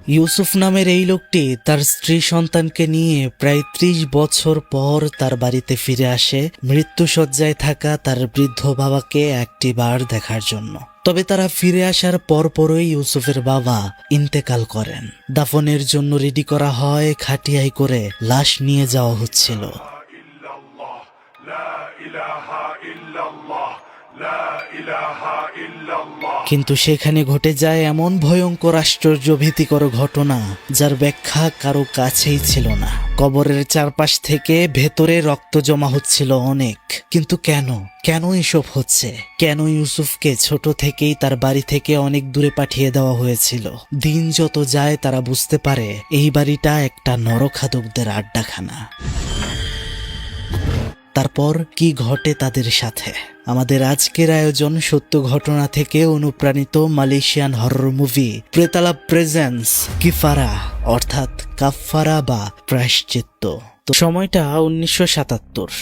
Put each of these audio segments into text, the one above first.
ইউসুফ নামের এই লোকটি তার স্ত্রী সন্তানকে নিয়ে প্রায় ৩০ বছর পর তার বাড়িতে ফিরে আসে মৃত্যুশয্যায় থাকা তার বৃদ্ধ বাবাকে একটিবার দেখার জন্য। তবে তারা ফিরে আসার পরপরই ইউসুফের বাবা ইন্তেকাল করেন। দাফনের জন্য রেডি করা হয়, খাটিয়ায় করে লাশ নিয়ে যাওয়া হচ্ছিল। কিন্তু সেখানে ঘটে যায় এমন ভয়ঙ্কর আশ্চর্য ভীতিকর ঘটনা যার ব্যাখ্যা কারো কাছেই ছিল না। কবরের চারপাশ থেকে ভেতরে রক্ত জমা হচ্ছিল অনেক। কিন্তু কেন কেন এসব হচ্ছে? কেন ইউসুফকে ছোট থেকেই তার বাড়ি থেকে অনেক দূরে পাঠিয়ে দেওয়া হয়েছিল? দিন যত যায় তারা বুঝতে পারে এই বাড়িটা একটা নরখাদকদের আড্ডাখানা। তারপর কি ঘটে তাদের সাথে? আমাদের আজকের আয়োজন সত্য ঘটনা থেকে অনুপ্রাণিত মালয়েশিয়ান হরর মুভি প্রেতালাপ প্রেজেন্স কিফারা অর্থাৎ কাফফারা বা প্রায়শ্চিত্ত। তো সময়টা ১৯৭৭।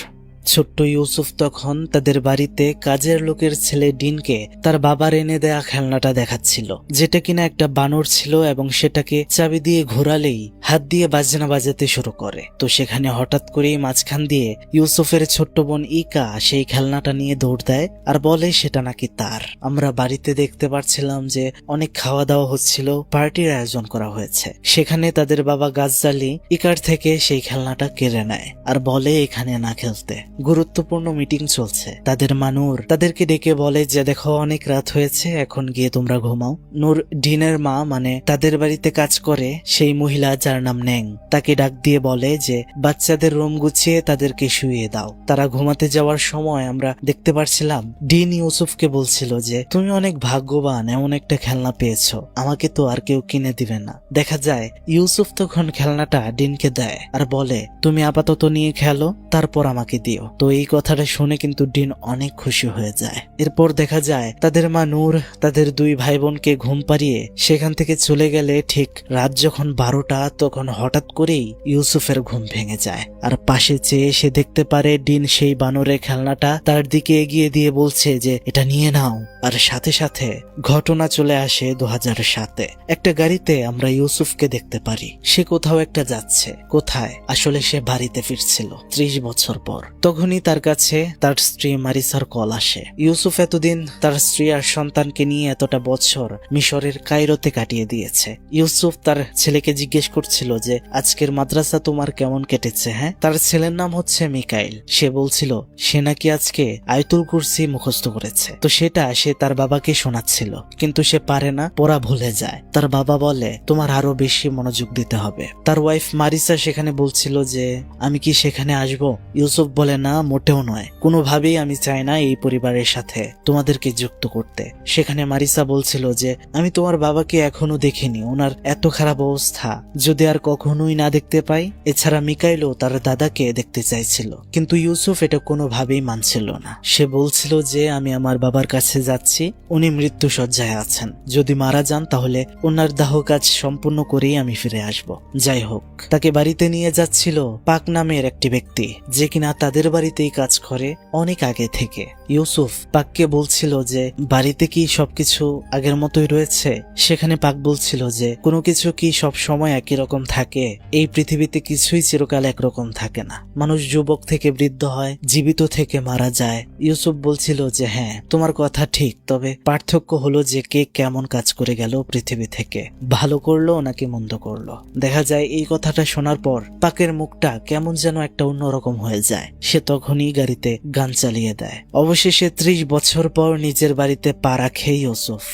ছোট্ট ইউসুফ তখন তাদের বাড়িতে কাজের লোকের ছেলে ডিনকে তার বাবার এনে দেয়া খেলনাটা দেখাচ্ছিল, যেটা কিনা একটা বানর ছিল এবং সেটাকে চাবি দিয়ে ঘোরালেই হাত দিয়ে বাজনা বাজাতে শুরু করে। তো সেখানে হঠাৎ করেই মাঝখান দিয়ে ইউসুফের ছোট্ট বোন ইকা সেই খেলনাটা নিয়ে দৌড় দেয় আর বলে সেটা নাকি তার। আমরা বাড়িতে দেখতে পাচ্ছিলাম যে অনেক খাওয়া দাওয়া হচ্ছিল, পার্টির আয়োজন করা হয়েছে। সেখানে তাদের বাবা গাজ্জালি ইকার থেকে সেই খেলনাটা কেড়ে নেয় আর বলে এখানে না খেলতে, গুরুত্বপূর্ণ মিটিং চলছে। তাদের মা নূর তাদেরকে ডেকে বলে যে দেখো অনেক রাত হয়েছে, এখন গিয়ে তোমরা ঘুমাও। নূর ডিনের মা মানে তাদের বাড়িতে কাজ করে সেই মহিলা যার নাম ন্যাং, তাকে ডাক দিয়ে বলে যে বাচ্চাদের রুম গুছিয়ে তাদেরকে শুইয়ে দাও। তারা ঘুমাতে যাওয়ার সময় আমরা দেখতে পারছিলাম ডিন ইউসুফকে বলছিল যে তুমি অনেক ভাগ্যবান, এমন একটা খেলনা পেয়েছো, আমাকে তো আর কেউ কিনে দিবে না। দেখা যায় ইউসুফ তখন খেলনাটা ডিনকে দেয় আর বলে তুমি আপাতত নিয়ে খেলো, তারপর আমাকে দিও। তো এই কথাটা শুনে কিন্তু ডিন অনেক খুশি হয়ে যায়। এরপর দেখা যায় তাদের মা নূর তাদের দুই ভাই বোনকে ঘুম পাড়িয়ে সেখান থেকে চলে গেলে ঠিক রাত যখন ১২টা তখন হঠাৎ করেই ইউসুফের ঘুম ভেঙে যায় আর পাশে চেয়ে সে দেখতে পারে ডিন সেই বানরের খেলনাটা তার দিকে এগিয়ে দিয়ে বলছে যে এটা নিয়ে নাও। আর সাথে সাথে ঘটনা চলে আসে ২০০৭-এ। একটা গাড়িতে আমরা ইউসুফকে দেখতে পারি, সে কোথাও একটা যাচ্ছে। কোথায়? আসলে সে বাড়িতে ফিরছিল ৩০ বছর পর। তখনই তার কাছে তার স্ত্রী মারিসার কল আসে। ইউসুফ এতদিন তার স্ত্রী আর সন্তানকে নিয়ে এতটা বছর মিশরের কায়রোতে কাটিয়ে দিয়েছে। ইউসুফ তার ছেলেকে জিজ্ঞেস করছিল যে আজকের মাদ্রাসা তোমার কেমন কেটেছে? হ্যাঁ, তার ছেলের নাম হচ্ছে মিকাইল। সে বলছিল সে নাকি আজকে আয়াতুল কুরসি মুখস্থ করেছে। তো সেটা সে তার বাবাকে শোনাচ্ছিল, কিন্তু সে পারে না, পড়া ভুলে যায়। তার বাবা বলে তোমার আরো বেশি মনোযোগ দিতে হবে। তার ওয়াইফ মারিসা সেখানে বলছিল যে আমি কি সেখানে আসবো? ইউসুফ বলে না, মোটেও নয়, কোনোভাবেই আমি চাই না এই পরিবারের সাথে তোমাদেরকে যুক্ত করতে। সেখানে মারিসা বলছিল যে আমি তোমার বাবাকে এখনো দেখিনি, ওনার এত খারাপ অবস্থা, যদি আর কখনোই না দেখতে পাই। এছাড়া মিকাইলও তার দাদাকে দেখতে চাইছিল, কিন্তু ইউসুফ এটা কোনোভাবেই মানছিল না। সে বলছিল যে আমি আমার বাবার কাছে যাচ্ছি, উনি মৃত্যু শয্যায় আছেন, যদি মারা যান তাহলে ওনার দাহ কাজ সম্পূর্ণ করেই আমি ফিরে আসব। যাই হোক, তাকে বাড়িতে নিয়ে যাচ্ছিল পাক নামের একটি ব্যক্তি, যে কিনা তাদের বাড়িতেই কাজ করে অনেক আগে থেকে। ইউসুফ পাককে বলছিল যে বাড়িতে কি সবকিছু আগের মতোই রয়েছে? সেখানে পাক বলছিল যে কোনো কিছু কি সব সময় একই রকম থাকে? এই পৃথিবীতে কিছুই চিরকাল একরকম থাকে না। মানুষ যুবক থেকে বৃদ্ধ হয়, জীবিত থেকে মারা যায়। ইউসুফ বলছিল যে হ্যাঁ, তোমার কথা ঠিক, তবে পার্থক্য হলো যে কে কেমন কাজ করে গেল পৃথিবী থেকে, ভালো করলো নাকি মন্দ করলো। দেখা যায় এই কথাটা শোনার পর পাকের মুখটা কেমন যেন একটা অন্যরকম হয়ে যায়। সে তখনই গাড়িতে গান চালিয়ে দেয়। অবশেষে ৩০ বছর পর নিজের বাড়িতে পা রাখে ইউসুফ।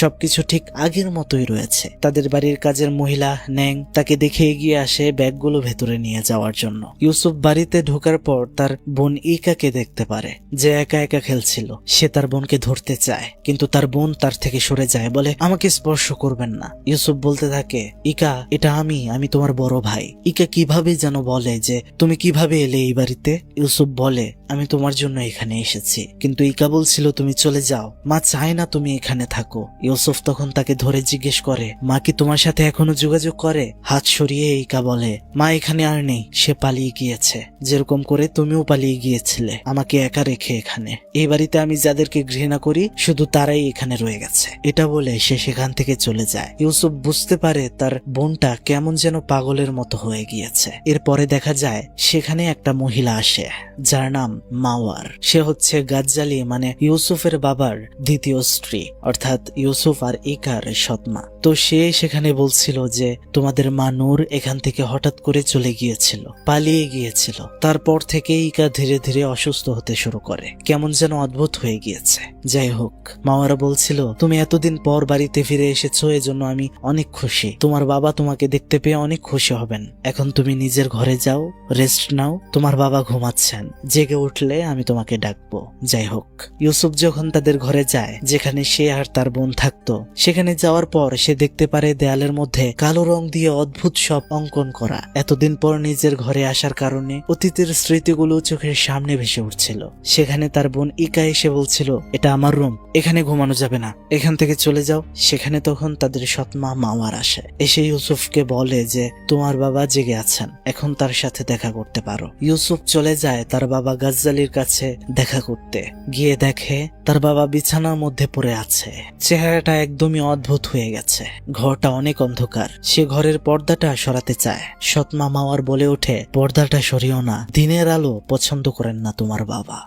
সবকিছু ঠিক আগের মতোই রয়েছে। তাদের বাড়ির কাজের মহিলা ন্যাং তাকে দেখে এগিয়ে আসে ব্যাগগুলো ভেতরে নিয়ে যাওয়ার জন্য। ইউসুফ বাড়িতে ঢোকার পর তার বোন ইকাকে দেখতে পারে, যে একা একা খেলছিল। সে তার বোনকে ধরতে চায়, কিন্তু তার বোন তার থেকে সরে যায়, বলে আমাকে স্পর্শ করবেন না। ইউসুফ বলতে থাকে ইকা, এটা আমি তোমার বড় ভাই। ইকা কিভাবে যেন বলে যে তুমি কিভাবে এলে এই বাড়িতে? ইউসুফ বলে আমি তোমার জন্য এখানে এসেছি। কিন্তু ইকা বলছিল তুমি চলে যাও, মা চায় না তুমি এখানে থাকো। ইউসুফ তখন তাকে ধরে জিজ্ঞেস করে, মা কি তোমার সাথে এখনো যোগাযোগ করে? হাত সরিয়ে ইকা বলে, মা এখানে আর নেই, সে পালিয়ে গিয়েছে, যেরকম করে তুমিও পালিয়ে গিয়েছিলে আমাকে একা রেখে এখানে। এই বাড়িতে আমি যাদেরকে ঘৃণা করি শুধু তারাই এখানে রয়ে গেছে। এটা বলে সে সেখান থেকে চলে যায়। ইউসুফ বুঝতে পারে তার বোনটা কেমন যেন পাগলের মতো হয়ে গিয়েছে। এরপরে দেখা যায় সেখানে একটা মহিলা আসে যার নাম মাওয়ার। সে হচ্ছে গাজ্জালি মানে ইউসুফের বাবার দ্বিতীয় স্ত্রী, অর্থাৎ ইউসুফ আর ইকার সৎমা। তো সে সেখানে বলছিল যে তোমাদের মা নূর এখান থেকে হঠাৎ করে চলে গিয়েছিল, পালিয়ে গিয়েছিল। তারপর থেকে ইকা ধীরে ধীরে অসুস্থ হতে শুরু করে, কেমন যেন অদ্ভুত হয়ে গিয়েছে। যাই হোক, মাওয়ারা বলছিল তুমি এতদিন পর বাড়িতে ফিরে এসেছো, এজন্য আমি অনেক খুশি। তোমার বাবা তোমাকে দেখতে পেয়ে অনেক খুশি হবেন। এখন তুমি নিজের ঘরে যাও, রেস্ট নাও, তোমার বাবা ঘুমাচ্ছেন, জেগে উঠলে আমি তোমাকে ডাকবো। যাই হোক, ইউসুফ যখন তাদের ঘরে যায় যেখানে সে আর তার বোন থাকতো, সেখানে যাওয়ার পর সে দেখতে পারে দেয়ালের মধ্যে কালো রং দিয়ে অদ্ভুত সব অঙ্কন করা। এতদিন পর নিজের ঘরে আসার কারণে অতীতের স্মৃতিগুলো চোখের সামনে ভেসে উঠছিল। সেখানে তার বোন ইকা এসে বলছিল, এটা আমার রুম, এখানে ঘুমানো যাবে না, এখান থেকে চলে যাও। সেখানে তখন তাদের সৎমা মাওয়ার আসে, এসে ইউসুফকে বলে যে তোমার বাবা জেগে আছেন, এখন তার সাথে দেখা করতে পারো। ইউসুফ চলে যায় তার বাবা গাজ্জালির কাছে দেখা করতে। গিয়ে দেখে তার বাবা বিছানার মধ্যে পড়ে আছে, চেহারাটা একদমই অদ্ভুত হয়ে গেছে, ঘরটা অনেক অন্ধকার। সে ঘরের পর্দাটা সরাতে চায়। সৎমা মাওয়ার বলে ওঠে, পর্দাটা সরিও না, দিনের আলো পছন্দ করেন না তোমার বাবা।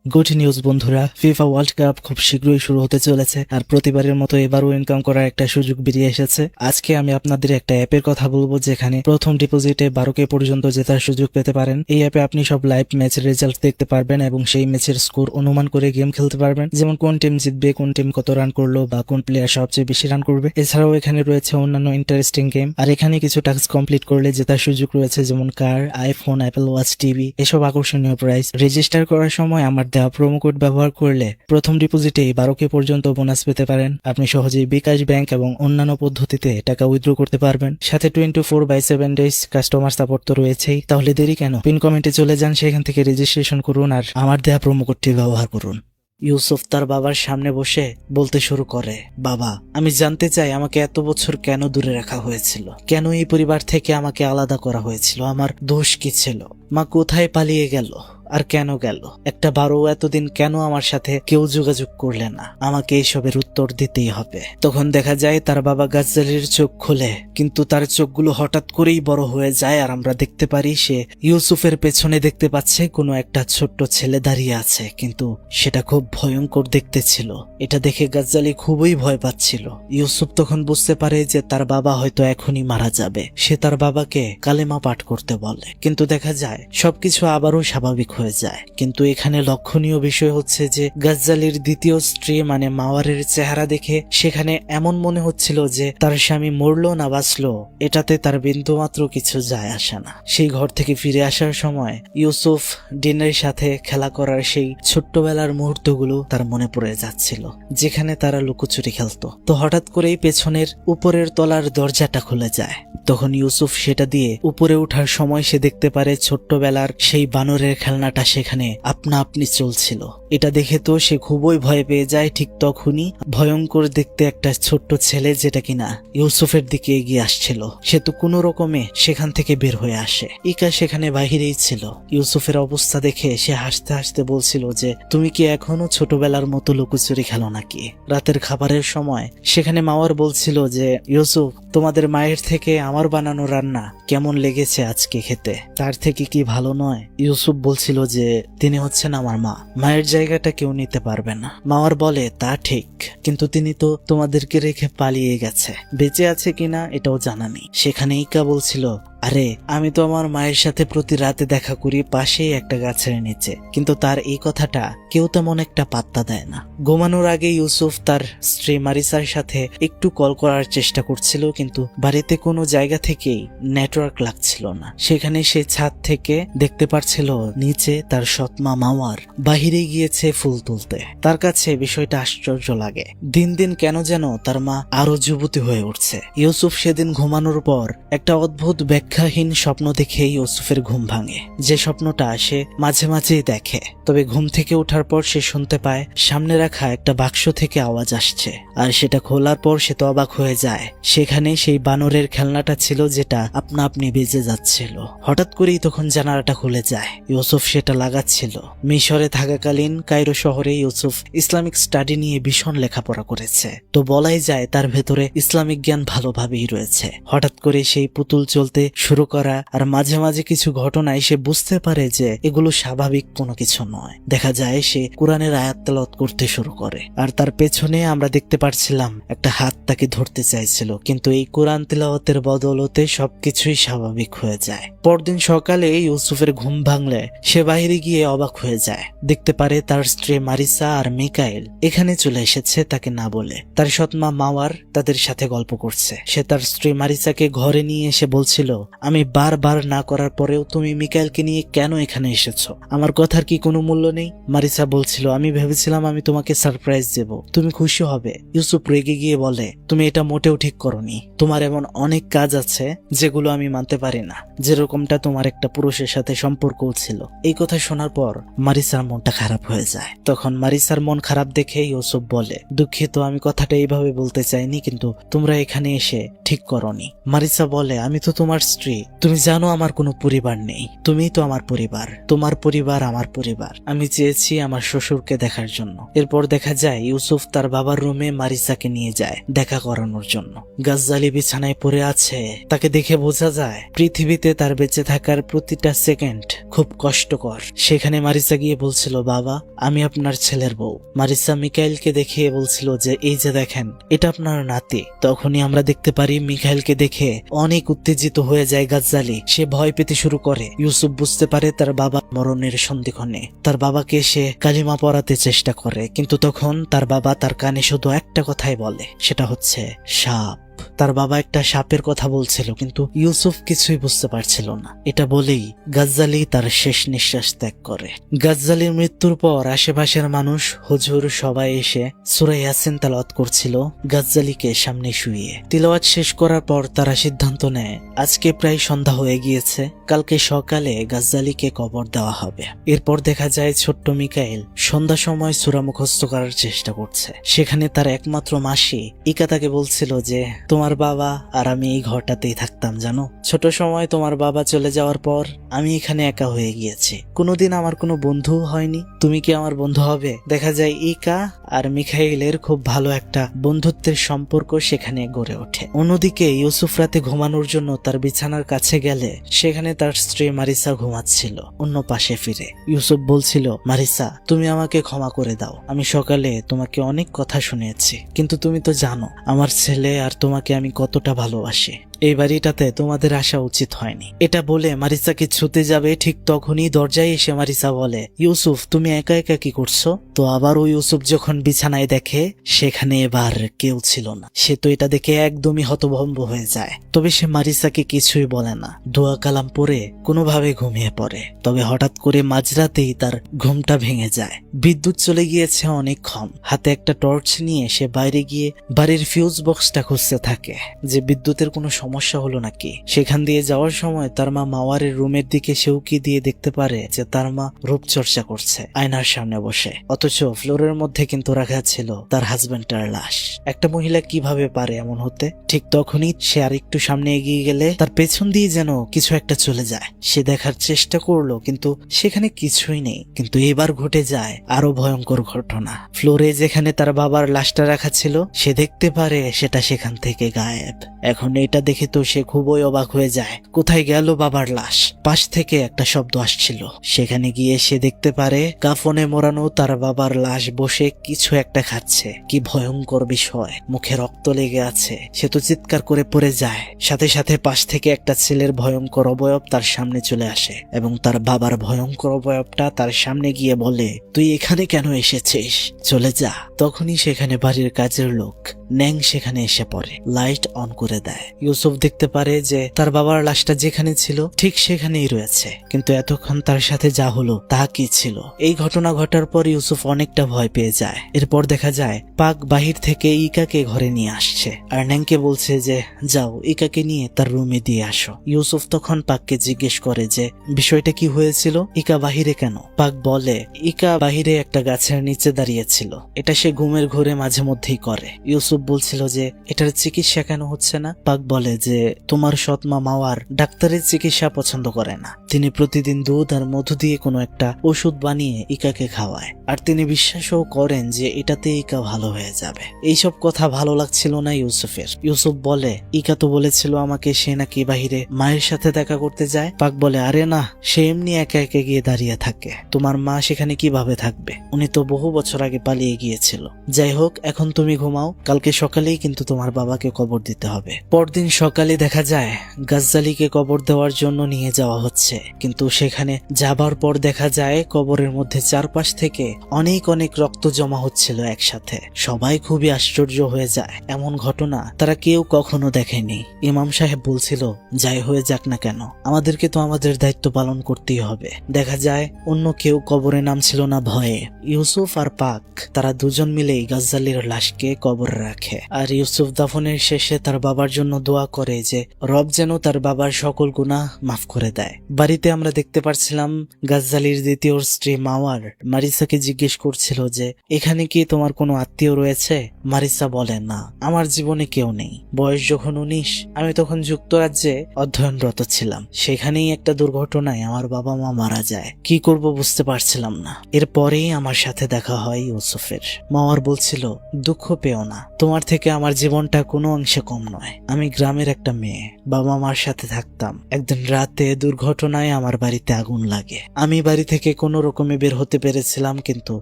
গুড নিউজ বন্ধুরা, ফিফা ওয়ার্ল্ড কাপ খুব শীঘ্রই শুরু হতে চলেছে, আর প্রতিবারের মতো এবারও ইনকাম করার একটা সুযোগ বেরিয়ে এসেছে। আজকে আমি আপনাদের একটা অ্যাপের কথা বলবো যেখানে প্রথম ডিপোজিটে 12K পর্যন্ত জেতার সুযোগ পেতে পারেন। এই অ্যাপে আপনি সব লাইভ ম্যাচের রেজাল্ট দেখতে পারবেন এবং সেই ম্যাচের স্কোর অনুমান করে গেম খেলতে পারবেন, যেমন কোন টিম জিতবে, কোন টিম কত রান করলো বা কোন প্লেয়ার সবচেয়ে বেশি রান করবে। এছাড়াও এখানে রয়েছে অন্যান্য ইন্টারেস্টিং গেম, আর এখানে কিছু টাস্ক কমপ্লিট করলে জেতার সুযোগ রয়েছে, যেমন কার, আইফোন, অ্যাপল ওয়াচ, টিভি, এসব আকর্ষণীয় প্রাইজ। রেজিস্টার করার সময় আমার দেওয়া প্রোমো কোড ব্যবহার করলে প্রথম ডিপোজিটে 12K পর্যন্ত বোনাস পেতে পারেন। আপনি সহজেই বিকাশ ব্যাংক এবং অন্যান্য পদ্ধতিতে টাকা উইথড্র করতে পারবেন, সাথে 24/7 ডেজ কাস্টমার সাপোর্ট তো রয়েছেই। তাহলে দেরি কেন, পিন কমেন্টে চলে যান, সেখান থেকে রেজিস্ট্রেশন করুন আর আমার দেয়া প্রোমো কোডটি ব্যবহার করুন। ইউসুফ তার বাবার সামনে বসে বলতে শুরু করে, বাবা আমি জানতে চাই আমাকে এত বছর কেন দূরে রাখা হয়েছিল, কেন এই পরিবার থেকে আমাকে আলাদা করা হয়েছিল, আমার দোষ কি ছিল? মা কোথায় পালিয়ে গেল আর কেন গেল? একটা বারও এতদিন কেন আমার সাথে কেউ যোগাযোগ করলে না? আমাকে এইসবের উত্তর দিতেই হবে। তখন দেখা যায় তার বাবা গাজ্জালির চোখ খোলে, কিন্তু তার চোখগুলো হঠাৎ করেই বড় হয়ে যায় আর আমরা দেখতে পারি সে ইউসুফের পেছনে দেখতে পাচ্ছে কোনো একটা ছোট্ট ছেলে দাঁড়িয়ে আছে, কিন্তু সেটা খুব ভয়ঙ্কর দেখতে ছিল। এটা দেখে গাজ্জালি খুবই ভয় পাচ্ছিল। ইউসুফ তখন বুঝতে পারে যে তার বাবা হয়তো এখনই মারা যাবে। সে তার বাবাকে কালেমা পাঠ করতে বলে, কিন্তু দেখা যায় সবকিছু আবারও স্বাভাবিক হয়ে যায়। কিন্তু এখানে লক্ষণীয় বিষয় হচ্ছে যে গাজ্জালির দ্বিতীয় স্ত্রী মানে মাওয়ারের চেহারা দেখে সেখানে এমন মনে হচ্ছিল যে তার স্বামী মরলো না বাঁচলো এটাতে তার বিন্দুমাত্র কিছু যায় আসে না। সেই ঘর থেকে ফিরে আসার সময় ইউসুফ ডিনের সাথে খেলা করার সেই ছোট্টবেলার মুহূর্তগুলো তার মনে পড়ে যাচ্ছিল, যেখানে তারা লুকোচুরি খেলতো। তো হঠাৎ করেই পেছনের উপরের তলার দরজাটা খুলে যায়। তখন ইউসুফ সেটা দিয়ে উপরে ওঠার সময় সে দেখতে পারে ছোট্টবেলার সেই বানরের খেলনাটা সেখানে আপনা আপনি চলছিল। এটা দেখে তো সে খুবই ভয় পেয়ে যায়। ঠিক তখনই ভয়ঙ্কর দেখতে একটা ছোট্ট ছেলে, যেটা কিনা ইউসুফের দিকে এগিয়ে আসছিল, সে তো কোনো রকমে সেখান থেকে বের হয়ে আসে। ইকা সেখানে বাহিরেই ছিল। ইউসুফের অবস্থা দেখে সে হাসতে হাসতে বলছিল যে তুমি কি এখনো ছোটবেলার মতো লুকোচুরি খেলো নাকি? রাতের খাবারের সময় সেখানে মাওয়ার বলছিল যে ইউসুফ তোমাদের মায়ের থেকে আমার বানানো রান্না কেমন লেগেছে আজকে খেতে, তার থেকে কি ভালো নয়? ইউসুফ বলছিল যে তিনি হচ্ছেন আমার মা, মায়ের জায়গাটা কেউ নিতে পারবে না। মাওয়ার বলে তা ঠিক, কিন্তু তিনি তো তোমাদেরকে রেখে পালিয়ে গেছে, বেঁচে আছে কিনা এটাও জানা নেই। সেখানে ইকা বলছিল আরে আমি তো আমার মায়ের সাথে প্রতি রাতে দেখা করি পাশেই একটা গাছের নিচে, কিন্তু তার এই কথাটা কেউ তেমন একটা পাত্তা দেয় না। ঘুমানোর আগে ইউসুফ তার স্ত্রী মারিসার সাথে একটু কল করার চেষ্টা করছিল, কিন্তু বাড়িতে কোনো জায়গা থেকেই নেটওয়ার্ক লাগছিল না। সেখানে সে ছাদ থেকে দেখতে পারছিল নিচে তার সৎমা মাওয়ার বাহিরে গিয়েছে ফুল তুলতে। তার কাছে বিষয়টা আশ্চর্য লাগে। দিন দিন কেন যেন তার মা আরো যুবতী হয়ে উঠছে। ইউসুফ সেদিন ঘুমানোর পর একটা অদ্ভুত ব্যাখ্যা ব্যাখ্যাহীন স্বপ্ন দেখে ইউসুফের ঘুম ভাঙে। যে স্বপ্নটা সে মাঝে মাঝেই দেখে, তবে ঘুম থেকে ওঠার পর সে শুনতে পায় সামনে রাখা একটা বাক্স থেকে আওয়াজ আসছে, আর সেটা খোলার পর সে তো অবাক হয়ে যায়। সেখানে সেই বানরের খেলনাটা ছিল যেটা আপনা আপনি বেজে যাচ্ছিল। হঠাৎ করেই তখন জানালাটা খুলে যায়। ইউসুফ সেটা লাগাচ্ছিল। মিশরে থাকাকালীন কায়রো শহরে ইউসুফ ইসলামিক স্টাডি নিয়ে ভীষণ লেখাপড়া করেছে, তো বলাই যায় তার ভেতরে ইসলামিক জ্ঞান ভালোভাবেই রয়েছে। হঠাৎ করে সেই পুতুল চলতে শুরু করা আর মাঝে মাঝে কিছু ঘটনায় সে বুঝতে পারে যে এগুলো স্বাভাবিক কোনো কিছু নয়। দেখা যায় সে কোরআনের আয়াত তেলাওয়াত করতে শুরু করে, আর তার পেছনে আমরা দেখতে পাচ্ছিলাম একটা হাত তাকে ধরতে চাইছিল, কিন্তু এই কোরআন তেলাওয়াতের বদৌলতে সবকিছুই স্বাভাবিক হয়ে যায়। পরদিন সকালে ইউসুফের ঘুম ভাঙলে সে বাইরে গিয়ে অবাক হয়ে যায়। দেখতে পারে তার স্ত্রী মারিসা আর মিকাইল এখানে চলে এসেছে তাকে না বলে। তার সৎমা মাওয়ার তাদের সাথে গল্প করছে। সে তার স্ত্রী মারিসাকে ঘরে নিয়ে এসে বলছিল, আমি বারবার না করার পরেও তুমি মিকাইলকে নিয়ে কেন এখানে এসেছো? আমার কথার কি কোনো মূল্য নেই? মারিসা বলছিল, আমি ভেবেছিলাম আমি তোমাকে সারপ্রাইজ দেব, তুমি খুশি হবে। ইউসুফ রেগে গিয়ে বলে, তুমি এটা মোটেও ঠিক করনি। তোমার এমন অনেক কাজ আছে যেগুলো আমি মানতে পারি না, যেরকমটা তোমার একটা পুরুষের সাথে সম্পর্কও ছিল। এই কথা শোনার পর মারিসার মনটা খারাপ হয়ে যায়। তখন মারিসার মন খারাপ দেখে ইউসুফ বলে, দুঃখিত, আমি কথাটা এইভাবে বলতে চাইনি, কিন্তু তোমরা এখানে এসে ঠিক করনি। মারিসা বলে, আমি তো তোমার স্ত্রী, তুমি জানো আমার কোনো পরিবার নেই, তুমিই তো আমার পরিবার, তোমার পরিবার আমার পরিবার। আমি চেয়েছি আমার শ্বশুরকে দেখার জন্য। এরপর দেখা যায় ইউসুফ তার বাবার রুমে মারিসাকে নিয়ে যায় দেখা করানোর জন্য। গাজ্জালি বিছানায় পড়ে আছে, তাকে দেখে বোঝা যায় পৃথিবীতে তার বেঁচে থাকার প্রতিটা সেকেন্ড খুব কষ্টকর। সেখানে মারিসা গিয়ে বলছিল, বাবা আমি আপনার ছেলের বউ। মারিসা মিকাইলকে দেখিয়ে বলছিল যে এই যে দেখেন, এটা আপনার নাতি। তখনই আমরা দেখতে পারি মিকাইলকে দেখে অনেক উত্তেজিত হয়ে যায় গাজ্জালি। সে ভয় পেতে শুরু করে। ইউসুফ বুঝতে পারে তার বাবা মরণের সন্ধিক্ষণে। তার বাবাকে সে কালিমা পড়াতে চেষ্টা করে, কিন্তু তখন তার বাবা তার কানে শুধু একটা কথাই বলে, সেটা হচ্ছে সাপ। তার বাবা একটা সাপের কথা বলছিল, কিন্তু ইউসুফ কিছুই বুঝতে পারছিল না। এটা বলেই গাজ্জালি তার শেষ নিঃশ্বাস ত্যাগ করে। গাজ্জালির মৃত্যুর পর আশেপাশের মানুষ, হুজুর সবাই এসে সূরা ইয়াসিন তেলাওয়াত করছিল গাজ্জালিকে সামনে শুইয়ে। তেলাওয়াত শেষ করার পর তারা সিদ্ধান্ত নেয় আজকে প্রায় সন্ধ্যা হয়ে গিয়েছে, কালকে সকালে গাজ্জালিকে কবর দেওয়া হবে। এরপর দেখা যায় ছোট্ট মিকাইল সন্ধ্যা সময় সূরা মুখস্থ করার চেষ্টা করছে। সেখানে তার একমাত্র মাসি ইকা তাকে বলছিল যে তোমার বাবা আর আমি এই ঘরটাতেই থাকতাম জানো। ছোট সময় তোমার বাবা চলে যাওয়ার পর আমি এখানে একা হয়ে গিয়েছি, কোনোদিন আমার কোনো বন্ধু হয়নি, তুমি কি আমার বন্ধু হবে? দেখা যায় ইকা আর মিখাইলের খুব ভালো একটা বন্ধুত্বের সম্পর্ক সেখানে গড়ে ওঠে। অন্যদিকে ইউসুফ রাতে ঘুমানোর জন্য তার বিছানার কাছে গেলে সেখানে তার স্ত্রী মারিসা ঘুমাচ্ছিল অন্য পাশে ফিরে। ইউসুফ বলছিল, মারিসা তুমি আমাকে ক্ষমা করে দাও, আমি সকালে তোমাকে অনেক কথা শুনিয়েছি, কিন্তু তুমি তো জানো আমার ছেলে আর তোমাকে আমি কতটা ভালোবাসি। এই বাড়িটাতে তোমাদের আসা উচিত হয়নি। এটা বলে মারিসাকে ছুতে যাবে, ঠিক তখনই দরজায় এসে মারিসা বলে, ইউসুফ তুমি একা একা কি করছো? তো আবারও ইউসুফ যখন বিছানায় দেখে সেখানে এবার কেউ ছিল না। সে তো এটা দেখে একদমই হতভম্ব হয়ে যায়। তবে সে মারিসাকে কিছুই বলে না, দোয়া কালাম পড়ে কোনোভাবে ঘুমিয়ে পড়ে। তবে হঠাৎ করে মাঝরাতেই তার ঘুমটা ভেঙে যায়। বিদ্যুৎ চলে গিয়েছে অনেকক্ষণ। হাতে একটা টর্চ নিয়ে সে বাইরে গিয়ে বাড়ির ফিউজ বক্সটা খুঁজতে থাকে যে বিদ্যুতের কোনো সমস্যা হলো নাকি। সেখান দিয়ে যাওয়ার সময় তার মা মাওয়ারের রুমের দিকে সে উকি দিয়ে দেখতে পারে যে তার মা রূপচর্চা করছে আয়নার সামনে বসে, অথচ ফ্লোরের মধ্যে কিন্তু রাখা ছিল তার হাজবেন্ডের লাশ। একটা মহিলা কিভাবে পারে এমন হতে? ঠিক তখনই সে আর একটু সামনে এগিয়ে গেলে তার পেছন দিয়ে যেন কিছু একটা চলে যায়। সে দেখার চেষ্টা করলো, কিন্তু সেখানে কিছুই নেই। কিন্তু এবার ঘটে যায় আরো ভয়ঙ্কর ঘটনা। ফ্লোরে যেখানে তার বাবার লাশটা রাখা ছিল সে দেখতে পারে সেটা সেখান থেকে গায়েব। এখন এটা দেখে তো সে খুবই অবাক হয়ে যায়, কোথায় গেল বাবার লাশ? পাশ থেকে একটা শব্দ আসছিল। সেখানে গিয়ে সে দেখতে পারে কাফনে মোড়ানো তার বাবার লাশ বসে কিছু একটা খাচ্ছে। কি ভয়ঙ্কর বিষয়, মুখে রক্ত লেগে আছে। সে তো চিৎকার করে পড়ে যায়। সাথে সাথে পাশ থেকে একটা ছেলের ভয়ঙ্কর অবয়ব তার সামনে চলে আসে এবং তার বাবার ভয়ঙ্কর অবয়বটা তার সামনে গিয়ে বলে, তুই এখানে কেন এসেছিস? চলে যা। তখনই সেখানে বাড়ির কাজের লোক ন্যাং সেখানে এসে পড়ে, লাইট অন করে দেয়। ইউসুফ দেখতে পারে যে তার বাবার লাশটা যেখানে ছিল ঠিক সেখানেই রয়েছে, কিন্তু এতক্ষণ তার সাথে যা হলো তা কি ছিল? এই ঘটনা ঘটার পর ইউসুফ অনেকটা ভয় পেয়ে যায়। এরপর দেখা যায় পাক বাহির থেকে ইকাকে ঘরে নিয়ে আসছে আর ন্যাংকে বলছে যে যাও ইকাকে নিয়ে তার রুমে দিয়ে আসো। ইউসুফ তখন পাককে জিজ্ঞেস করে যে বিষয়টা কি হয়েছিল, ইকা বাহিরে কেন? পাক বলে ইকা বাহিরে একটা গাছের নিচে দাঁড়িয়েছিল, এটা সে ঘুমের ঘোরে মাঝে মধ্যেই করে। ইউসুফ বলছিল যে এটার চিকিৎসা কেন হচ্ছে না? পাক বলে যে তোমার সৎমা মাওয়ার ডাক্তারের চিকিৎসা পছন্দ করে না, তিনি প্রতিদিন দুধ আর মধু দিয়ে কোনো একটা ওষুধ বানিয়ে ইকাকে খাওয়ায়, আর তিনি বিশ্বাসও করেন যে এটাতে ইকা ভালো হয়ে যাবে। এইসব কথা ভালো লাগছিল না ইউসুফের। ইউসুফ বলে ইকা তো বলেছিল আমাকে সে নাকি বাহিরে মায়ের সাথে দেখা করতে যায়। পাক বলে আরে না, সে এমনি একা একা গিয়ে দাঁড়িয়ে থাকে, তোমার মা সেখানে কিভাবে থাকবে, উনি তো বহু বছর আগে পালিয়ে গিয়েছিল। যাই হোক এখন তুমি ঘুমাও, কালকে সকালেই কিন্তু তোমার বাবাকে কবর দিতে হবে। পরদিন সকালে দেখা যায় গাজ্জালিকে কবর দেওয়ার জন্য নিয়ে যাওয়া হচ্ছে, কিন্তু সেখানে যাবার পর দেখা যায় কবরের মধ্যে চারপাশ থেকে অনেক অনেক রক্ত জমা হচ্ছিল একসাথে। সবাই খুবই আশ্চর্য হয়ে যায়, এমন ঘটনা তারা কেউ কখনো দেখেনি। ইমাম সাহেব বলছিল যাই হয়ে যাক না কেন আমাদেরকে তো আমাদের দায়িত্ব পালন করতেই হবে। দেখা যায় অন্য কেউ কবরে নামছিল না ভয়ে। ইউসুফ আর পাক তারা দুজন মিলেই গাজ্জালির লাশকে কবরে রাখে, আর ইউসুফ দাফনের শেষে তার বাবার জন্য দোয়া করে যে রব যেন তার বাবার সকল গুনাহ মাফ করে দেয়। বাড়িতে আমরা দেখতে পারছিলাম গাজ্জালির দ্বিতীয় স্ত্রী মাওয়ার মারিসাকে জিজ্ঞেস করছিল যে এখানে কি তোমার কোনো আত্মীয় রয়েছে? মারিসা বলে না, আমার জীবনে কেউ নেই। বয়স যখন 19 আমি তখন যুক্তরাজ্যে অধ্যয়নরত ছিলাম, সেখানেই একটা দুর্ঘটনায় আমার বাবা মা মারা যায়, কি করব বুঝতে পারছিলাম না। এরপরেই আমার সাথে দেখা হয় ইউসুফের। মাওয়ার বলছিল দুঃখ পেও না, তোমার থেকে আমার জীবনটা কোনো অংশে কম নয়। আমি গ্রামের একটা মেয়ে, বাবা মার সাথে থাকতাম। একদিন রাতে দুর্ঘটনায় আমার বাড়িতে আগুন লাগে, আমি বাড়ি থেকে কোনো রকমে বের হতে পেরেছিলাম, কিন্তু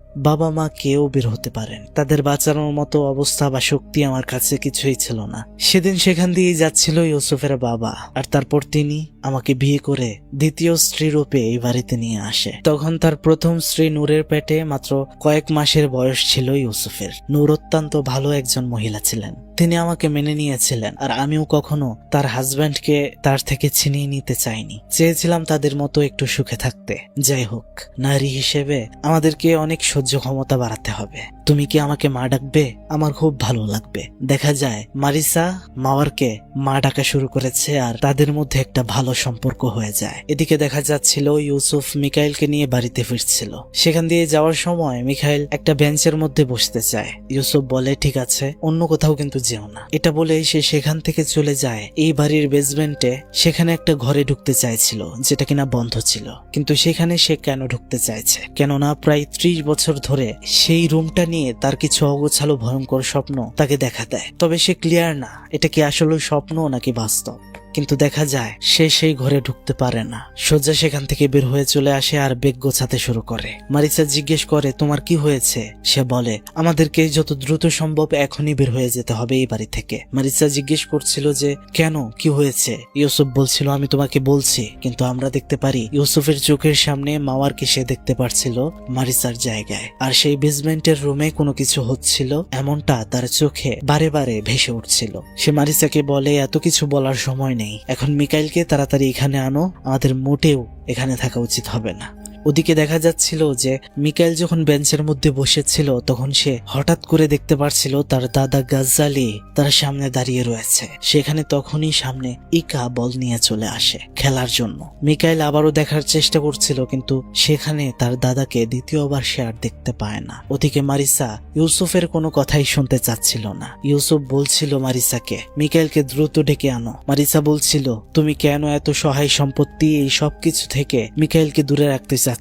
বাবা মা কেউ বের হতে পারেন। তাদের বাঁচানোর মতো অবস্থা বা শক্তি আমার কাছে কিছুই ছিল না। সেদিন সেখান দিয়ে যাচ্ছিল ইউসুফের বাবা, আর তারপর তিনি আমাকে বিয়ে করে দ্বিতীয় স্ত্রী রূপে এই বাড়িতে নিয়ে আসে। তখন তার প্রথম স্ত্রী নূরের পেটে মাত্র কয়েক মাসের বয়স ছিল ইউসুফের। নূর অত্যন্ত ভালো একজন মহিলা ছিলেন, তিনি আমাকে মেনে নিয়েছিলেন, আর আমিও কখনো তার হাজব্যান্ডকে তার থেকে ছিনিয়ে নিতে চাইনি। চেয়েছিলাম তাদের মতো একটু সুখে থাকতে। যাই হোক, নারী হিসেবে আমাদেরকে অনেক সহ্য ক্ষমতা বাড়াতে হবে। তুমি কি আমাকে মা ডাকবে? আমার খুব ভালো লাগবে। দেখা যায় মারিসা মাওয়ারকে মা ডাকা শুরু করেছে, আর তাদের মধ্যে একটা ভালো সম্পর্ক হয়ে যায়। এদিকে দেখা যাচ্ছিল ইউসুফ মিকাইলকে নিয়ে বাড়িতে ফিরছিল। সেখান দিয়ে যাওয়ার সময় মিকাইল একটা বেঞ্চের মধ্যে বসতে চায়। ইউসুফ বলে ঠিক আছে, অন্য কোথাও কিন্তু যেও না। এটা বলে সে সেখান থেকে চলে যায় এই বাড়ির বেসমেন্টে। সেখানে একটা ঘরে ঢুকতে চাইছিল যেটা কিনা বন্ধ ছিল, কিন্তু সেখানে সে কেন ঢুকতে চাইছে? কেননা প্রায় 30 বছর ধরে সেই রুমটা নিয়ে তার কিছু অগোছালো ভয়ঙ্কর স্বপ্ন তাকে দেখা দেয়। তবে সে ক্লিয়ার না এটা কি আসলে স্বপ্ন নাকি বাস্তব। কিন্তু দেখা যায় সে সেই ঘরে ঢুকতে পারে না, সোজা সেখান থেকে বের হয়ে চলে আসে আর বেগ গোছাতে শুরু করে। মারিসা জিজ্ঞেস করে তোমার কি হয়েছে? সে বলে আমাদেরকে যত দ্রুত সম্ভব এখনই বের হয়ে যেতে হবে এই বাড়ি থেকে। মারিসা জিজ্ঞেস করছিল যে কেন, কি হয়েছে? ইউসুফ বলছিল আমি তোমাকে বলছি, কিন্তু আমরা দেখতে পারি ইউসুফের চোখের সামনে মাওয়ারকে সে দেখতে পারছিল মারিসার জায়গায়, আর সেই বেসমেন্টের রুমে কোনো কিছু হচ্ছিল এমনটা তার চোখে বারে বারে ভেসে উঠছিল। সে মারিসাকে বলে এত কিছু বলার সময় নেই, এখন মিকাইলকে তাড়াতাড়ি এখানে আনো, আমাদের মোটেও এখানে থাকা উচিত হবে না। ওদিকে দেখা যাচ্ছিল যে মিকাইল যখন বেঞ্চের মধ্যে বসেছিল তখন সে হঠাৎ করে দেখতে পারছিল তার দাদা গাজ্জালি তার সামনে দাঁড়িয়ে রয়েছে। সেখানে তখনই সামনে ইকা বল নিয়ে চলে আসে খেলার জন্য। মিকাইল আবারও দেখার চেষ্টা করছিল, কিন্তু সেখানে তার দাদাকে দ্বিতীয়বার সে আর দেখতে পায় না। ওদিকে মারিসা ইউসুফের কোনো কথাই শুনতে চাচ্ছিল না। ইউসুফ বলছিল মারিসাকে মিকাইলকে দ্রুত ডেকে আনো। মারিসা বলছিল তুমি কেন এত সহায় সম্পত্তি এই সব কিছু থেকে মিকাইলকে দূরে রাখতে চাচ্ছ?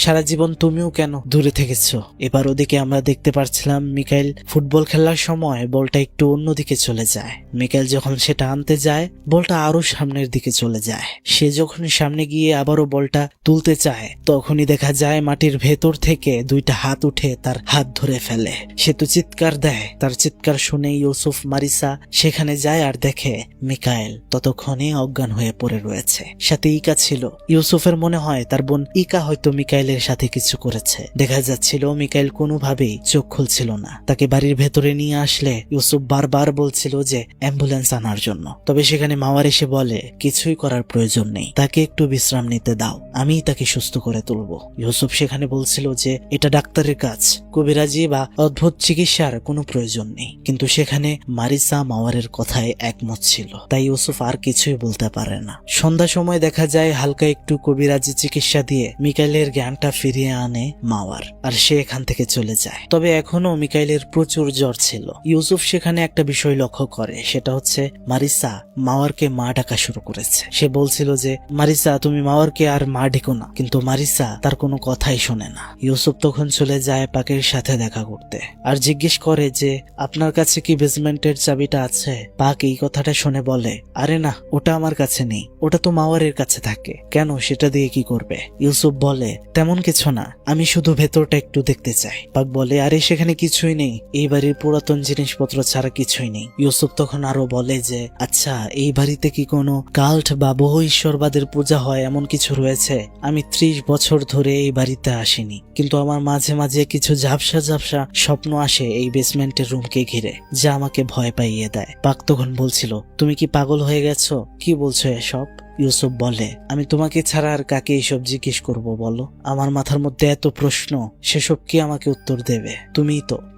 সারা জীবন তুমিও কেন দূরে থেকেছ? এবার ওদিকে আমরা দেখতে পাচ্ছিলাম মিকাইল ফুটবল খেলার সময় বলটা একটু অন্যদিকে চলে যায়। মিকাইল যখন সেটা আনতে যায় বলটা আরো সামনের দিকে চলে যায়। সে যখন সামনে গিয়ে আবারও বলটা তুলতে চায় তখনই দেখা যায় মাটির ভেতর থেকে দুইটা হাত উঠে তার হাত ধরে ফেলে। সে তো চিৎকার দেয়, তার চিৎকার শুনে ইউসুফ মারিসা সেখানে যায় আর দেখে মিকাইল ততক্ষণে অজ্ঞান হয়ে পড়ে রয়েছে, সাথে ইকা ছিল। ইউসুফ ইউসুফের মনে হয় তার বোন ইকা হয়তো মিকাইলের সাথে কিছু করেছে। দেখা যাচ্ছিল মিকাইল কোনোভাবেই চোখ খুলছিল না। তাকে বাড়ির ভেতরে নিয়ে আসলে ইউসুফ বারবার বলছিল যে অ্যাম্বুলেন্স আনার জন্য, তবে সেখানে মাওয়ার এসে বলে কিছুই করার প্রয়োজন নেই, তাকে একটু বিশ্রাম নিতে দাও, আমিই তাকে সুস্থ করে তুলবো। ইউসুফ সেখানে বলছিল যে এটা ডাক্তারের কাজ, কবিরাজি বা অদ্ভুত চিকিৎসার কোনো প্রয়োজন নেই, কিন্তু সেখানে মারিসা মাওয়ারের কথায় একমত ছিল, তাই ইউসুফ আর কিছুই বলতে পারে না। সন্ধ্যা সময় দেখা যায় হালকা একটু কবিরাজি চিকিৎসা দিয়ে মিকাইলের জ্ঞানটা ফিরিয়ে আনে মাওয়ার, আর সে এখান থেকে চলে যায়। তবে এখনো মিকাইলের প্রচুর জ্বর ছিল। ইউসুফ সেখানে একটা বিষয় লক্ষ্য করে, সেটা হচ্ছে মারিসা মাওয়ারকে মা ডাকা শুরু করেছে। সে বলছিল যে মারিসা তুমি মাওয়ারকে আর মা ডেকো না, কিন্তু মারিসা তার কোনো কথাই শোনে না। ইউসুফ তখন চলে যায় পাকের সাথে দেখা করতে আর জিজ্ঞেস করে যে আপনার কাছে কি বেসমেন্টের চাবিটা আছে? পাক এই কথাটা শুনে বলে আরে না, ওটা আমার কাছে নেই, ওটা তো মাওয়ারের কাছে থাকে। কেন, সেটা দিয়ে কি করবে? ইউসুফ বলে তেমন কিছু না, আমি শুধু ভেতরটা একটু দেখতে চাই। পাক বলে আরে সেখানে কিছুই নেই, এই বাড়ির পুরাতন জিনিসপত্র ছাড়া কিছুই নেই। ইউসুফ তখন আরো বলে যে আচ্ছা এই বাড়িতে কি কোনো কাল্ট বা বহু ঈশ্বরবাদের পূজা হয় এমন কিছু রয়েছে? আমি 30 বছর ধরে এই বাড়িতে আসিনি, কিন্তু আমার মাঝে মাঝে কিছু ঝাপসা ঝাপসা স্বপ্ন আসে এই বেসমেন্টের রুমকে ঘিরে, যা আমাকে ভয় পাইয়ে দেয়। পাক তখন বলছিল তুমি কি পাগল হয়ে গেছো? কি বলছো এসব? ইউসুফ বলে আমি তোমাকে ছাড়া আর কাকে এইসব জিজ্ঞেস করব বলো? আমার মাথার মধ্যে এত প্রশ্ন, সেসব কি আমাকে উত্তর দেবে?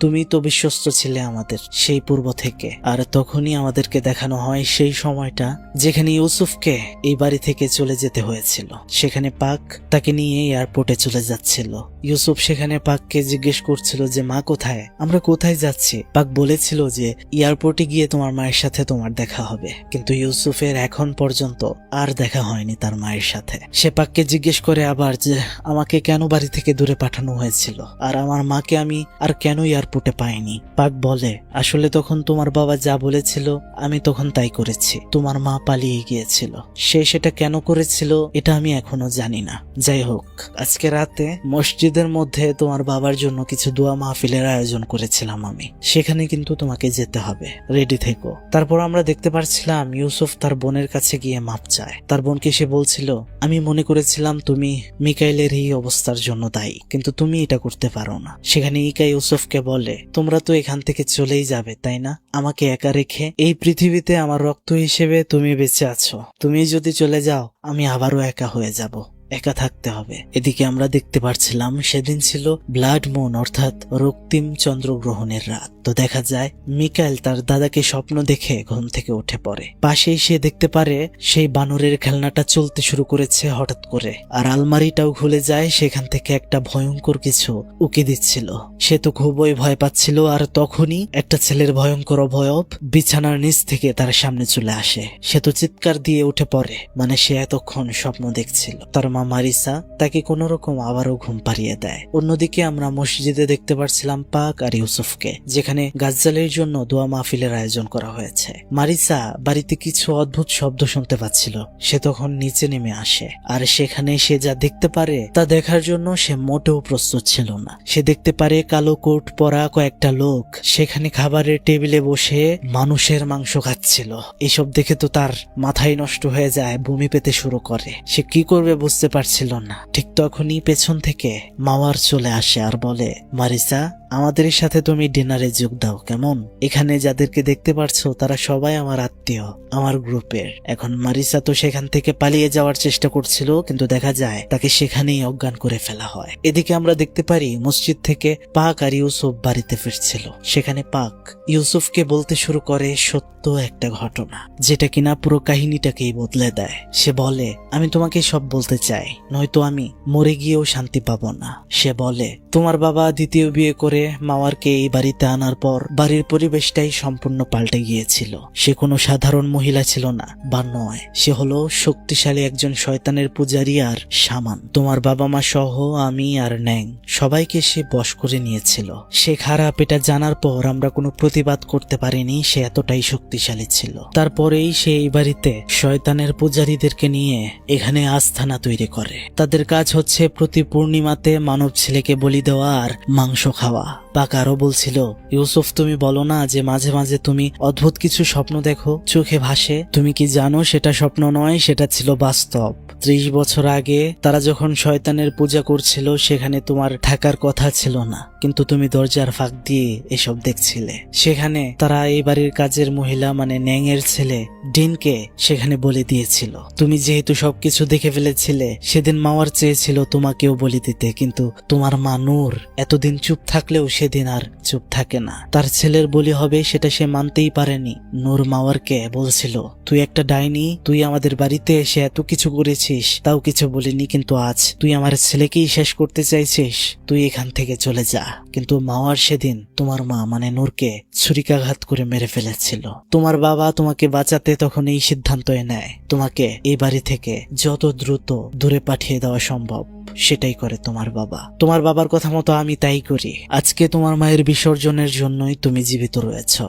তুমি তো বিশ্বস্ত ছিলে আমাদের সেই পূর্ব থেকে। আর তখনই আমাদেরকে দেখানো হয় সেই সময়টা যেখানে ইউসুফকে এই বাড়ি থেকে চলে যেতে হয়েছিল। সেখানে পাক তাকে নিয়ে এয়ারপোর্টে চলে যাচ্ছিল। ইউসুফ সেখানে পাককে জিজ্ঞেস করছিল যে মা কোথায়, আমরা কোথায় যাচ্ছি? পাক বলেছিল যে এয়ারপোর্টে গিয়ে তোমার মায়ের সাথে তোমার দেখা হবে, কিন্তু ইউসুফের এখন পর্যন্ত আর দেখা হয়নি তার মায়ের সাথে। সে পাককে জিজ্ঞেস করে আবার যে আমাকে কেন বাড়ি থেকে দূরে পাঠানো হয়েছিল, আর আমার মাকে আমি আর কেন এয়ারপোর্টে পাইনি? পাক বলে আসলে তখন তোমার বাবা যা বলেছিল আমি তখন তাই করেছি, তোমার মা পালিয়ে গিয়েছিল, সে সেটা কেন করেছিল এটা আমি এখনো জানি না। যাই হোক, আজকে রাতে মসজিদের মধ্যে তোমার বাবার জন্য কিছু দোয়া মাহফিলের আয়োজন করেছিলাম আমি, সেখানে কিন্তু তোমাকে যেতে হবে, রেডি থেকো। তারপর আমরা দেখতে পাচ্ছিলাম ইউসুফ তার বোনের কাছে গিয়ে মাপ চায়। তার বোনকে সে বলছিল আমি মনে করেছিলাম তুমি মিকাইলের এই অবস্থার জন্য দায়ী, কিন্তু তুমি এটা করতে পারো না। সেখানে ইকা ইউসুফকে বলে তোমরা তো এখান থেকে চলেই যাবে তাই না? আমাকে একা রেখে এই পৃথিবীতে আমার রক্ত হিসেবে তুমি বেঁচে আছো, তুমি যদি চলে যাও আমি আবারও একা হয়ে যাব, একা থাকতে হবে। এদিকে আমরা দেখতে পাচ্ছিলাম সেদিন ছিল ব্লাড মুন অর্থাৎ রক্তিম চন্দ্রগ্রহণের রাত। তো দেখা যায় মিকাইল তার দাদাকে স্বপ্ন দেখে ঘুম থেকে উঠে পড়ে। পাশেই সে দেখতে পারে সেই বানরের খেলনাটা চলতে শুরু করেছে হঠাৎ করে, আর আলমারিটাও খুলে যায়, সেখান থেকে একটা ভয়ঙ্কর কিছু উকি দিচ্ছিল। সে তো খুবই ভয় পাচ্ছিল, আর তখনই একটা ছেলের ভয়ঙ্কর অবয়ব বিছানার নিচ থেকে তার সামনে চলে আসে। সে তো চিৎকার দিয়ে উঠে পড়ে, মানে সে এতক্ষণ স্বপ্ন দেখছিল। তার মা মারিসা তাকে কোন রকম আবারও ঘুম পাড়িয়ে দেয়। অন্যদিকে আমরা মসজিদে দেখতে পাচ্ছিলাম পাক আর ইউসুফকে, যেখানে গাজ্জালের জন্য দোয়া মাহফিলের আয়োজন করা হয়েছে। মারিসা বাড়িতে কিছু অদ্ভুত শব্দ শুনতে পাচ্ছিল, সে তখন নিচে নেমে আসে, আর সেখানে সে যা দেখতে পারে তা দেখার জন্য সে মোটেও প্রস্তুত ছিল না। সে দেখতে পারে কালো কোট পরা কয়েকটা লোক সেখানে খাবারের টেবিলে বসে মানুষের মাংস খাচ্ছিল। এসব দেখে তো তার মাথায় নষ্ট হয়ে যায়, বমি পেতে শুরু করে। সে কি করবে বুঝতে পারছিল না। ঠিক তখনই পেছন থেকে মাওয়ার চলে আসে আর বলে মারিসা আমাদের সাথে তুমি ডিনারে যোগ দাও কেমন? এখানে যাদেরকে দেখতে পারছো তারা সবাই আমার আত্মীয়, আমার গ্রুপের। এখন মারিসা তো সেখান থেকে পালিয়ে যাওয়ার চেষ্টা করছিল, কিন্তু দেখা যায় তাকে সেখানেই অজ্ঞান করে ফেলা হয়। এদিকে আমরা দেখতে পারি মসজিদ থেকে পাক আর ইউসুফ বাড়িতে ফিরছিল। সেখানে পাক ইউসুফকে বলতে শুরু করে সত্য একটা ঘটনা, যেটা কিনা পুরো কাহিনীটাকেই বদলে দেয়। সে বলে আমি তোমাকে সব বলতে চাই, নয়তো আমি মরে গিয়েও শান্তি পাবো না। সে বলে তোমার বাবা দ্বিতীয় বিয়ে করে মাওয়ারকে এই বাড়িতে আনার পর বাড়ির পরিবেশটাই সম্পূর্ণ পাল্টে গিয়েছিল। সে কোনো সাধারণ মহিলা ছিল না বা নয়, সে হলো শক্তিশালী একজন শয়তানের পূজারী আর শামান। তোমার বাবা মা সহ আমি আর ন্যাং সবাইকে সে বশ করে নিয়েছিল। সে খারাপ এটা জানার পর আমরা কোনো প্রতিবাদ করতে পারিনি, সে এতটাই শক্তিশালী ছিল। তারপরেই সে এই বাড়িতে শয়তানের পূজারীদেরকে নিয়ে এখানে আস্থানা তৈরি করে। তাদের কাজ হচ্ছে প্রতি পূর্ণিমাতে মানব ছেলেকে বলি দেওয়া আর মাংস খাওয়া। পাক আরো বলছিল, ইউসুফ তুমি বলো না যে মাঝে মাঝে তুমি অদ্ভুত কিছু স্বপ্ন দেখো, চোখে ভাসে। তুমি কি জানো সেটা স্বপ্ন নয়, সেটা ছিল বাস্তব। 30 বছর আগে তারা যখন শয়তানের পূজা করছিল সেখানে তোমার থাকার কথা ছিল না, কিন্তু তুমি দরজার ফাঁক দিয়ে এসব দেখছিলে। সেখানে তারা এই বাড়ির কাজের মহিলা মানে ন্যাংয়ের ছেলে ডিনকে সেখানে বলে দিয়েছিল। তুমি যেহেতু সবকিছু দেখে ফেলেছিলে, সেদিন মাওয়ার চেয়েছিল তোমাকেও বলে দিতে, কিন্তু তোমার মা নূর এতদিন চুপ থাকলেও সেদিন আর চুপ থাকে না। তার ছেলের বলি হবে সেটা সে মানতেই পারেনি। নূর মাওয়ারকে বলছিল, তুই একটা ডাইনি, তুই আমাদের বাড়িতে এসে এত কিছু করেছিস, তাও কিছু বলিনি, কিন্তু আজ তুই আমার ছেলেকেই শেষ করতে চাইছিস, তুই এখান থেকে চলে যা। কিন্তু মাওয়ার সেদিন তোমার মা মানে নূরকে ছুরিকাঘাত করে মেরে ফেলেছিল। তোমার বাবা তোমাকে বাঁচাতে তখন এই সিদ্ধান্তই নেয়, তোমাকে এই বাড়ি থেকে যত দ্রুত দূরে পাঠিয়ে দেওয়া সম্ভব সেটাই করে তোমার বাবা। তোমার বাবার কথা মতো আমি তাই করি। আজকে তোমার মায়ের বিসর্জনের জন্যই তুমি জীবিত রয়েছো।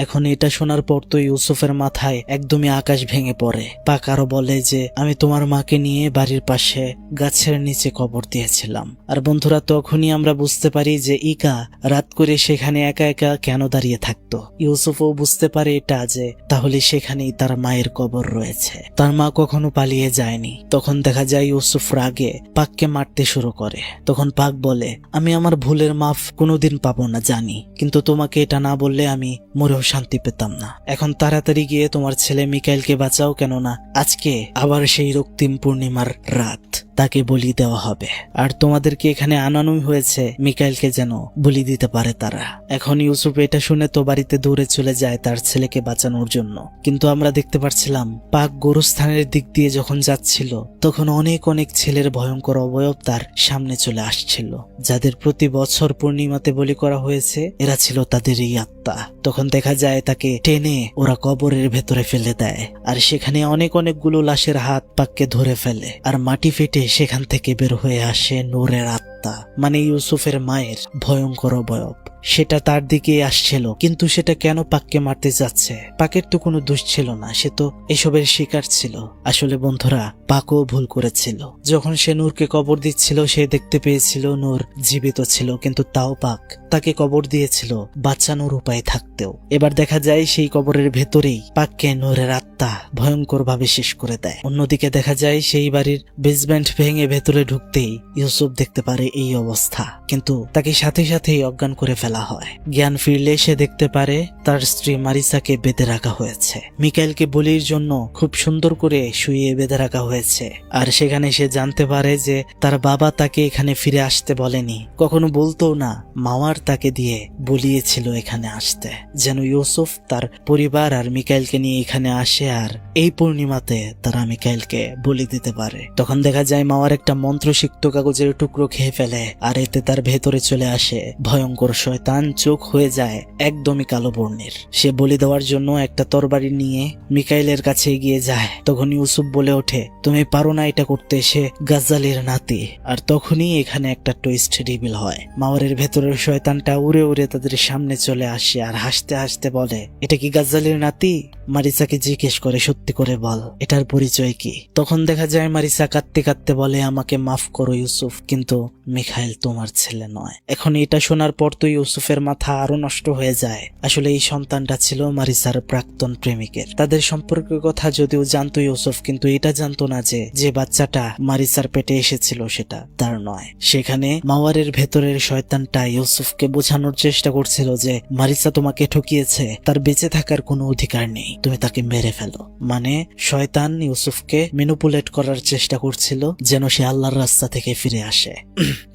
এখন এটা শোনার পর তো ইউসুফের মাথায় একদমই আকাশ ভেঙে পড়ে। পাক আরো বলে যে আমি তোমার মাকে নিয়ে বাড়ির পাশে গাছের নিচে কবর দিয়েছিলাম। আর বন্ধুরা, তখনই আমরা বুঝতে পারি যে ইকা রাত করে সেখানে একা একা কেন দাঁড়িয়ে থাকতো। ইউসুফও বুঝতে পারে এটা, যে তাহলে সেখানেই তার মায়ের কবর রয়েছে, তার মা কখনো পালিয়ে যায়নি। তখন দেখা যায় ইউসুফ রাগে পাককে মারতে শুরু করে। তখন পাক বলে, আমি আমার ভুলের মাফ কোনোদিন পাবো না জানি, কিন্তু তোমাকে এটা না বললে আমি মরেও শান্তি পেতাম না। এখন তাড়াতাড়ি গিয়ে তোমার ছেলে মিকাইলকে বাঁচাও, কেননা আজকে আবার সেই রক্তিম পূর্ণিমার রাত, তাকে বলি দেওয়া হবে। আর তোমাদেরকে এখানে আনানোই হয়েছে মিকাইলকে যেন বলি দিতে পারে তারা। এখন ইউসুফ এটা শুনে তো বাড়িতে দৌড়ে চলে যায় তার ছেলেকে বাঁচানোর জন্য। কিন্তু আমরা দেখতে পাচ্ছিলাম পাক গোরস্থানের দিক দিয়ে যখন যাচ্ছিল, তখন অনেক অনেক ছেলের ভয়ঙ্কর অবয়ব তার সামনে চলে আসছিল, যাদের প্রতি বছর পূর্ণিমাতে বলি করা হয়েছে। এরা ছিল তাদের এই আত্মা। তখন দেখা যায় তাকে টেনে ওরা কবরের ভেতরে ফেলে দেয়, আর সেখানে অনেকগুলো লাশের হাত পাককে ধরে ফেলে, আর মাটি ফেটে সেখান থেকে বের হয়ে আসে নূরের আত্মা, মানে ইউসুফের মায়ের ভয়ঙ্কর অবয়ব। সেটা তার দিকে আসছিল, কিন্তু সেটা কেন পাককে মারতে যাচ্ছে? পাকের তো কোনো দোষ ছিল না, সে তো এসবের শিকার ছিল। আসলে বন্ধুরা, পাকও ভুল করেছিল। যখন সে নূরকে কবর দিচ্ছিল, সে দেখতে পেয়েছিল নূর জীবিত ছিল, কিন্তু তাও পাক তাকে কবর দিয়েছিল বাঁচানোর উপায় থাকতেও। এবার দেখা যায় সেই কবরের ভেতরেই পাককে নূরের আত্মা ভয়ঙ্কর ভাবে শেষ করে দেয়। অন্যদিকে দেখা যায় সেই বাড়ির বেসমেন্ট ভেঙে ভেতরে ঢুকতেই ইউসুফ দেখতে পারে এই অবস্থা, কিন্তু তাকে সাথে সাথেই অজ্ঞান করে ফেলা হয়। জ্ঞান ফিরলে সে দেখতে পারে তার স্ত্রী মারিসাকে বেঁধে রাখা হয়েছে। মিকাইলকে বলির জন্য খুব সুন্দর করে শুইয়ে বেঁধে রাখা হয়েছে। আর সেখানে সে জানতে পারে যে তার বাবা তাকে এখানে ফিরে আসতে বলেনি, কখনো বলতো না। মাওয়ার তাকে দিয়ে বলিয়েছিল এখানে আসতে, যেন ইউসুফ তার পরিবার আর মিকাইলকে নিয়ে এখানে আসে, আর এই পূর্ণিমাতে তারা মিকাইলকে বলি দিতে পারে। তখন দেখা যায় মাওয়ার একটা মন্ত্রসিক্ত কাগজের টুকরো খেয়ে ফেলে, আর এতে তার ভেতরে চলে আসে ভয়ঙ্কর শয়তান। চোখ হয়ে যায় একদমই কালো বর্ণের। সে বলি দেওয়ার জন্য একটা তরবারি নিয়ে মিকাইলের কাছে এগিয়ে যায়। তখন ইউসুফ বলে ওঠে, তুমি পারো না এটা করতে, সে গাজ্জালির নাতি। আর তখনই এখানে একটা টুইস্ট রিভিল হয়। মাওয়ারের ভেতরের শয়তানটা উড়ে উড়ে তাদের সামনে চলে আসে, আর হাসতে হাসতে বলে, এটা কি গাজ্জালির নাতি? মারিসাকে জিজ্ঞেস করে, সত্যি করে বল, এটার পরিচয় কি? তখন দেখা যায় মারিসা কাঁদতে কাঁদতে বলে, আমাকে মাফ করো ইউসুফ, কিন্তু মিখাইল তোমার ছেলে নয়। এখন এটা শোনার পর তো ইউসুফের মাথা আরো নষ্ট হয়ে যায়। আসলে এই সন্তানটা ছিল মারিসার প্রাক্তন প্রেমিকের। তাদের সম্পর্কের কথা যদিও জানতো ইউসুফ, কিন্তু এটা জানতো না যে যে বাচ্চাটা মারিসার পেটে এসেছিল সেটা তার নয়। সেখানে মাওয়ারের ভেতরের শয়তানটা ইউসুফকে বোঝানোর চেষ্টা করছিল যে মারিসা তোমাকে ঠকিয়েছে, তার বেঁচে থাকার কোনো অধিকার নেই, তুমি তাকে মেরে ফেলো। মানে শয়তান ইউসুফকে ম্যানিপুলেট করার চেষ্টা করছিল যেন সে আল্লাহর রাস্তা থেকে ফিরে আসে।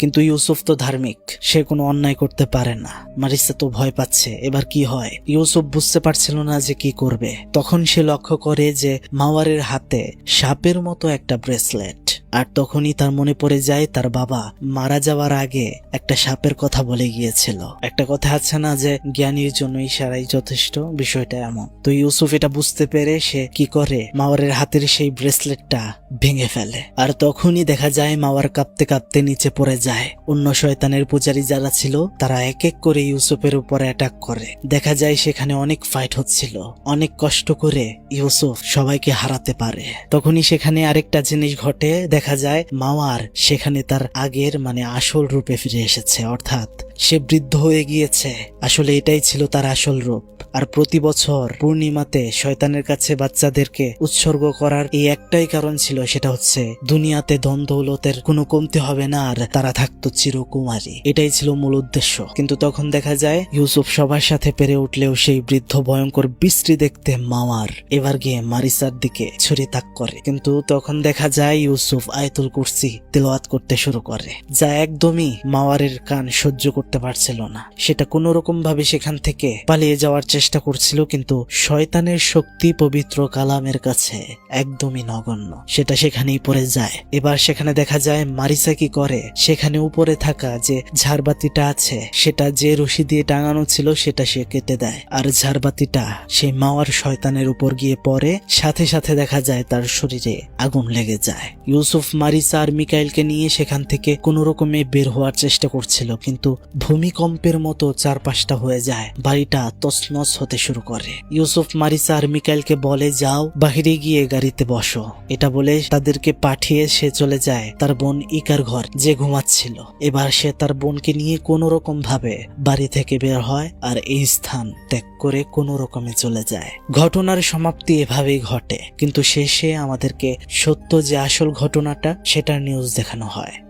কিন্তু ইউসুফ তো ধার্মিক, সে কোনো অন্যায় করতে পারে না। মারিসা তো ভয় পাচ্ছে, এবার কি হয়? ইউসুফ বুঝতে পারছিল না যে কি করবে। তখন সে লক্ষ্য করে যে মাওয়ারের হাতে সাপের মতো একটা ব্রেসলেট, আর তখনই তার মনে পড়ে যায় তার বাবা মারা যাওয়ার আগে একটা সাপের কথা বলে গিয়েছিল। একটা কথা আছে না যে জ্ঞানীর জন্য ইশারাই যথেষ্ট, বিষয়টা এমন। তো ইউসুফ এটা বুঝতে পেরে সে কি করে, মাওয়ারের হাতের সেই ব্রেসলেটটা ভেঙে ফেলে। আর তখনই দেখা যায় মাওয়ার কাঁপতে কাঁপতে নিচে পড়ে যায়। অন্য শয়তানের পূজারী যারা ছিল তারা এক এক করে ইউসুফের উপরে অ্যাটাক করে। দেখা যায় সেখানে অনেক ফাইট হচ্ছিল, অনেক কষ্ট করে ইউসুফ সবাইকে হারাতে পারে। তখনই সেখানে আরেকটা জিনিস ঘটে, দেখা যায় মাওয়ার সেখানে তার আগের মানে আসল রূপে ফিরে এসেছে, অর্থাৎ সে বৃদ্ধ হয়ে গিয়েছে। আসলে এটাই ছিল তার আসল রূপ। আর প্রতি বছর পূর্ণিমাতে শয়তানের কাছে বাচ্চাদেরকে উৎসর্গ করার এই একটাই কারণ ছিল, সেটা হচ্ছে দুনিয়াতে ধন দৌলতের কোনো কমতি হবে না আর তারা থাকতো চিরকুমারী। এটাই ছিল মূল উদ্দেশ্য। কিন্তু তখন দেখা যায় ইউসুফ সবার সাথে পেরে উঠলেও সেই বৃদ্ধ ভয়ঙ্কর বিশ্রী দেখতে মাওয়ার এবার গিয়ে মারিসার দিকে ছুরি তাক করে। কিন্তু তখন দেখা যায় ইউসুফ আয়াতুল কুরসি তেলাওয়াত করতে শুরু করে, যা একদমই মাওয়ারের কান সহ্য করতে পারছিল না। সেটা কোনো রকম ভাবে সেখান থেকে পালিয়ে যাওয়ার চেষ্টা করছিল, কিন্তু শয়তানের শক্তি পবিত্র কালামের কাছে একদমই নগণ্য। সেটা সেখানেই পড়ে যায়। এবার সেখানে দেখা যায় মারিসা কি করে, সেখানে উপরে থাকা যে ঝাড়বাতিটা আছে সেটা যে রশি দিয়ে টাঙানো ছিল সেটা সে কেটে দেয়, আর ঝাড়বাতিটা সেই মাওয়ার শয়তানের উপর গিয়ে পড়ে। সাথে সাথে দেখা যায় তার শরীরে আগুন লেগে যায়। ইউসুফ মারিসা আর মিকাইলকে নিয়ে সেখান থেকে কোনো রকমে বের হওয়ার চেষ্টা করছিল, কিন্তু ভূমিকম্পের মতো চারপাশটা হয়ে যায়, বাড়িটা তছনছ হতে শুরু করে। ইউসুফ মারিসা আর মিকাইলকে বলে, যাও বাহিরে গিয়ে গাড়িতে বসো। এটা বলে তাদেরকে পাঠিয়ে সে চলে যায় তার বোন ইকার ঘর, যে ঘুমাচ্ছিল। এবার সে তার বোনকে নিয়ে কোনো রকম ভাবে বাড়ি থেকে বের হয় আর এই স্থান ত্যাগ করে কোনো রকমে চলে যায়। ঘটনার সমাপ্তি এভাবেই ঘটে, কিন্তু শেষে আমাদেরকে সত্য যে আসল ঘটনাটা সেটার নিউজ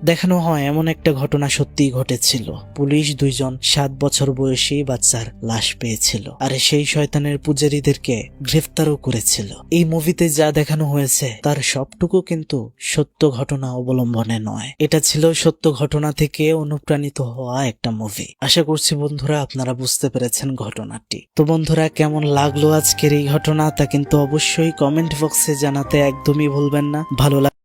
দেখানো হয় এমন একটা ঘটনা সত্যিই ঘটেছিল। পুলিশ 2জন 7 বছর বয়সী বাচ্চার লাশ পেয়েছিল, আর সেই শয়তানের পূজারীদেরকে গ্রেফতারও করেছিল। এই মুভিতে যা দেখানো হয়েছে তার সবটুকু কিন্তু সত্য ঘটনা অবলম্বনে নয়। এটা ছিল সত্য ঘটনা থেকে অনুপ্রাণিত হওয়া একটা মুভি। আশা করছি বন্ধুরা আপনারা বুঝতে পেরেছেন ঘটনাটি। তো বন্ধুরা, কেমন লাগলো আজকের এই ঘটনা তা কিন্তু অবশ্যই কমেন্ট বক্সে জানাতে একদমই ভুলবেন না। ভালো